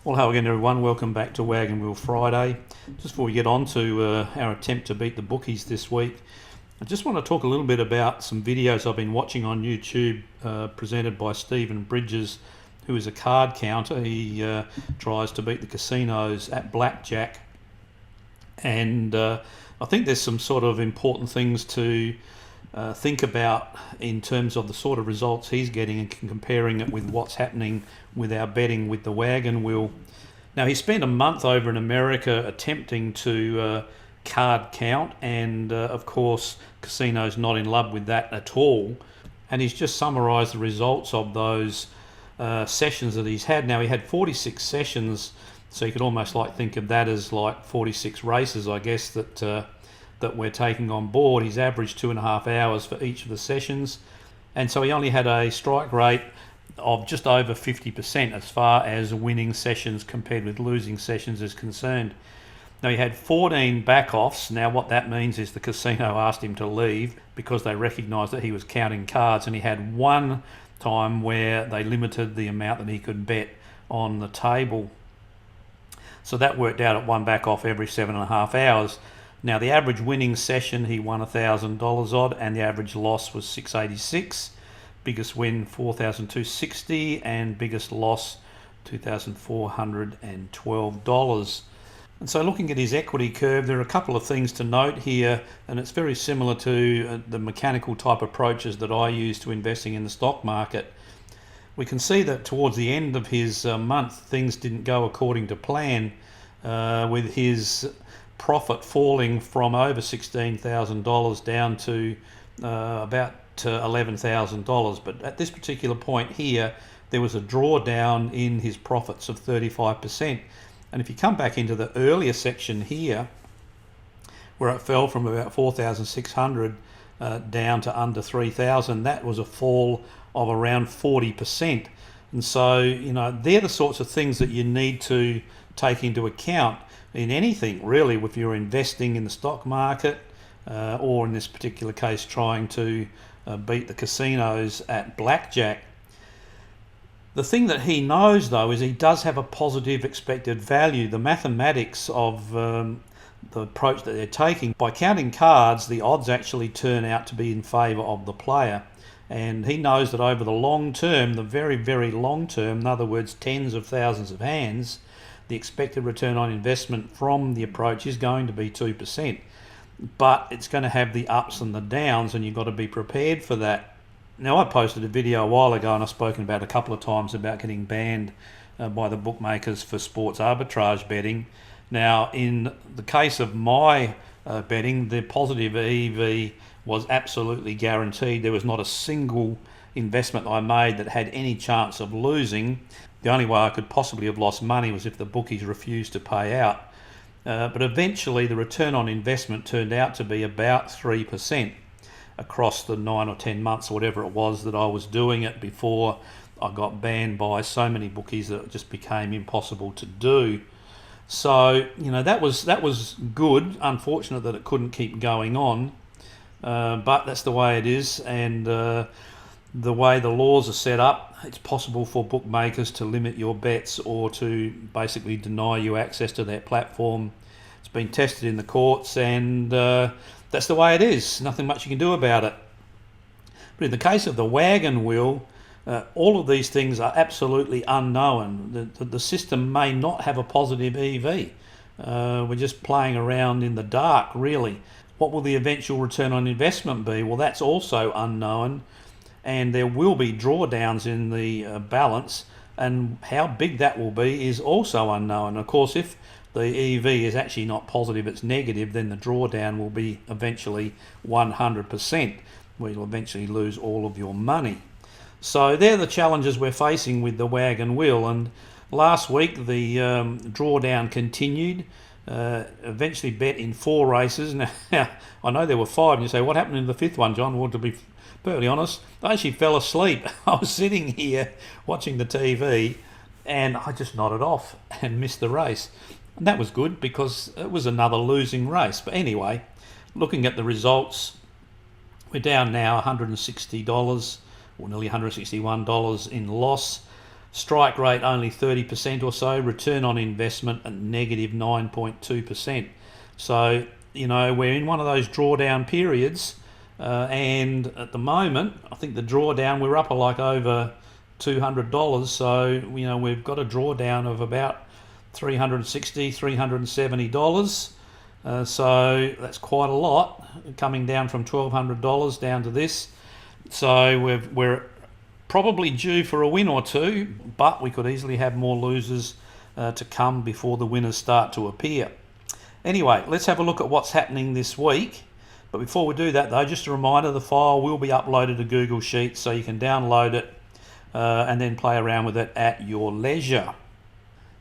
Well, hello again, everyone. Welcome back to Wagon Wheel Friday. Just before we get on to our attempt to beat the bookies this week, I just want to talk a little bit about some videos I've been watching on YouTube presented by Stephen Bridges, who is a card counter. He tries to beat the casinos at blackjack, and I think there's some sort of important things to think about in terms of the sort of results he's getting and comparing it with what's happening with our betting with the wagon wheel. Now, he spent a month over in America attempting to card count, and of course, Casino's not in love with that at all. And he's just summarised the results of those sessions that he's had. Now, he had 46 sessions, so you could almost like think of that as like 46 races, I guess, that we're taking on board. He's averaged 2.5 hours for each of the sessions, and so he only had a strike rate of just over 50% as far as winning sessions compared with losing sessions is concerned. Now, he had 14 back-offs. Now, what that means is the casino asked him to leave because they recognised that he was counting cards, and he had one time where they limited the amount that he could bet on the table. So that worked out at one back-off every 7.5 hours. Now, the average winning session, he won $1,000 odd, and the average loss was $686. Biggest win, $4,260, and biggest loss, $2,412. And so looking at his equity curve, there are a couple of things to note here, and it's very similar to the mechanical type approaches that I use to investing in the stock market. We can see that towards the end of his month, things didn't go according to plan, with his profit falling from over $16,000 down to about $11,000. But at this particular point here, there was a drawdown in his profits of 35%. And if you come back into the earlier section here, where it fell from about 4,600 down to under 3,000, that was a fall of around 40%. And so, they're the sorts of things that you need to take into account in anything, really, if you're investing in the stock market, or in this particular case, trying to beat the casinos at blackjack. The thing that he knows, though, is he does have a positive expected value. The mathematics of the approach that they're taking, by counting cards, the odds actually turn out to be in favour of the player. And he knows that over the long term, the very, very long term, in other words, tens of thousands of hands, the expected return on investment from the approach is going to be 2%. But it's going to have the ups and the downs, and you've got to be prepared for that. Now, I posted a video a while ago, and I've spoken about a couple of times about getting banned by the bookmakers for sports arbitrage betting. Now, in the case of my betting, the positive EV was absolutely guaranteed. There was not a single investment I made that had any chance of losing. The only way I could possibly have lost money was if the bookies refused to pay out. But eventually the return on investment turned out to be about 3% across the 9 or 10 months or whatever it was that I was doing it before I got banned by so many bookies that it just became impossible to do. So, that was good. Unfortunate that it couldn't keep going on, but that's the way it is, and the way the laws are set up, it's possible for bookmakers to limit your bets or to basically deny you access to their platform. It's been tested in the courts, and that's the way it is. Nothing much you can do about it. But in the case of the wagon wheel, all of these things are absolutely unknown. The system may not have a positive EV. We're just playing around in the dark, really. What will the eventual return on investment be? Well, that's also unknown. And there will be drawdowns in the balance, and how big that will be is also unknown. Of course, if the EV is actually not positive, it's negative, then the drawdown will be eventually 100%, where you'll eventually lose all of your money. So they're the challenges we're facing with the wagon wheel. And last week the drawdown continued. Eventually bet in 4 races. Now, I know there were 5, and you say, what happened in the 5th one, John? Well, to be perfectly honest, I actually fell asleep. I was sitting here watching the TV, and I just nodded off and missed the race. And that was good because it was another losing race. But anyway, looking at the results, we're down now $160 or nearly $161 in loss. strike rate only 30% or so, return on investment at negative 9.2%. So, we're in one of those drawdown periods, and at the moment, I think the drawdown, we're up like over $200, so, we've got a drawdown of about $360, $370. So that's quite a lot, coming down from $1,200 down to this. So we're probably due for a win or two, but we could easily have more losers to come before the winners start to appear. Anyway, let's have a look at what's happening this week. But before we do that though, just a reminder, the file will be uploaded to Google Sheets, so you can download it and then play around with it at your leisure.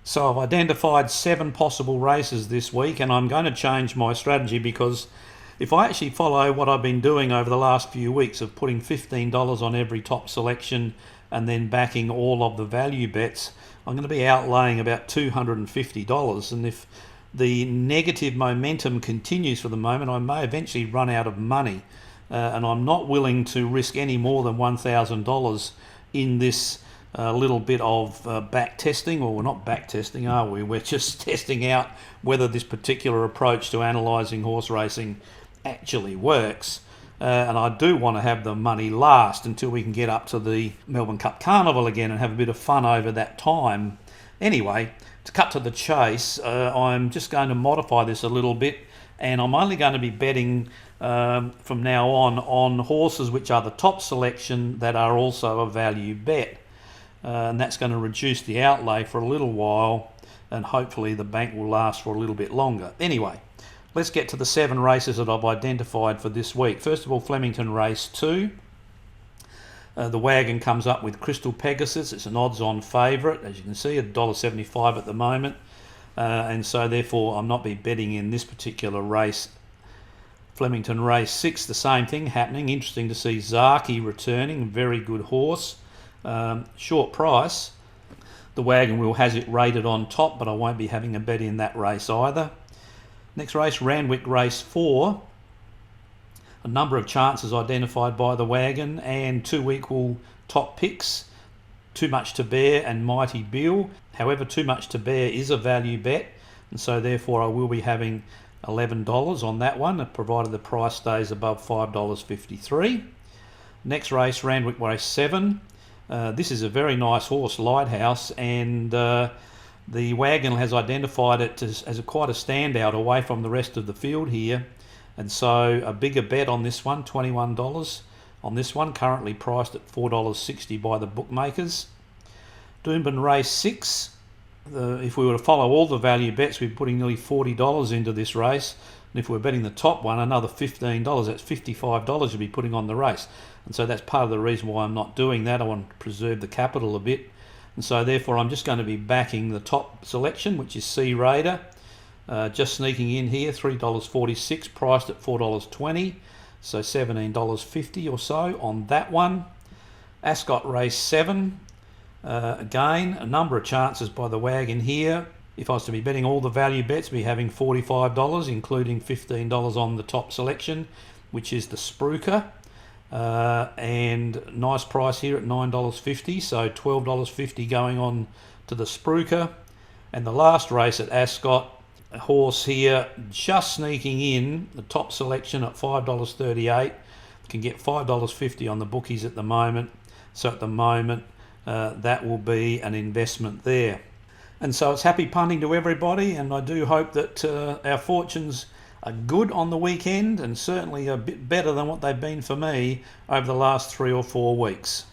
So I've identified 7 possible races this week, and I'm going to change my strategy, because if I actually follow what I've been doing over the last few weeks of putting $15 on every top selection and then backing all of the value bets, I'm going to be outlaying about $250. And if the negative momentum continues for the moment, I may eventually run out of money, and I'm not willing to risk any more than $1,000 in this little bit of back testing. Or we're not back testing, are we? We're just testing out whether this particular approach to analysing horse racing actually works. And I do want to have the money last until we can get up to the Melbourne Cup Carnival again and have a bit of fun over that time. Anyway, to cut to the chase, I'm just going to modify this a little bit, and I'm only going to be betting from now on horses which are the top selection that are also a value bet. And that's going to reduce the outlay for a little while, and hopefully the bank will last for a little bit longer. Anyway, let's get to the 7 races that I've identified for this week. First of all, Flemington Race 2. The wagon comes up with Crystal Pegasus. It's an odds-on favourite, as you can see, $1.75 at the moment. And so therefore I'm not be betting in this particular race. Flemington Race 6, the same thing happening. Interesting to see Zaki returning, very good horse. Short price. The wagon wheel has it rated on top, but I won't be having a bet in that race either. Next race, Randwick Race 4. A number of chances identified by the wagon and 2 equal top picks, Too Much to Bear and Mighty Bill. However, Too Much to Bear is a value bet, and so therefore I will be having $11 on that one, provided the price stays above $5.53. Next race, Randwick Race 7. This is a very nice horse, Lighthouse, and the wagon has identified it as quite a standout away from the rest of the field here. And so a bigger bet on this one, $21 on this one, currently priced at $4.60 by the bookmakers. Doomben Race 6. If we were to follow all the value bets, we're putting nearly $40 into this race. And if we're betting the top one, another $15. That's $55 you'll be putting on the race. And so that's part of the reason why I'm not doing that. I want to preserve the capital a bit. And so therefore I'm just going to be backing the top selection, which is Sea Raider. Just sneaking in here, $3.46, priced at $4.20, so $17.50 or so on that one. Ascot Race 7, again, a number of chances by the wagon here. If I was to be betting all the value bets, I'd be having $45, including $15 on the top selection, which is the Spruker. And nice price here at $9.50, so $12.50 going on to the Spruker. And the last race at Ascot, a horse here just sneaking in, the top selection at $5.38, can get $5.50 on the bookies at the moment. So at the moment that will be an investment there. And so it's happy punting to everybody, and I do hope that our fortunes are good on the weekend, and certainly a bit better than what they've been for me over the last 3 or 4 weeks.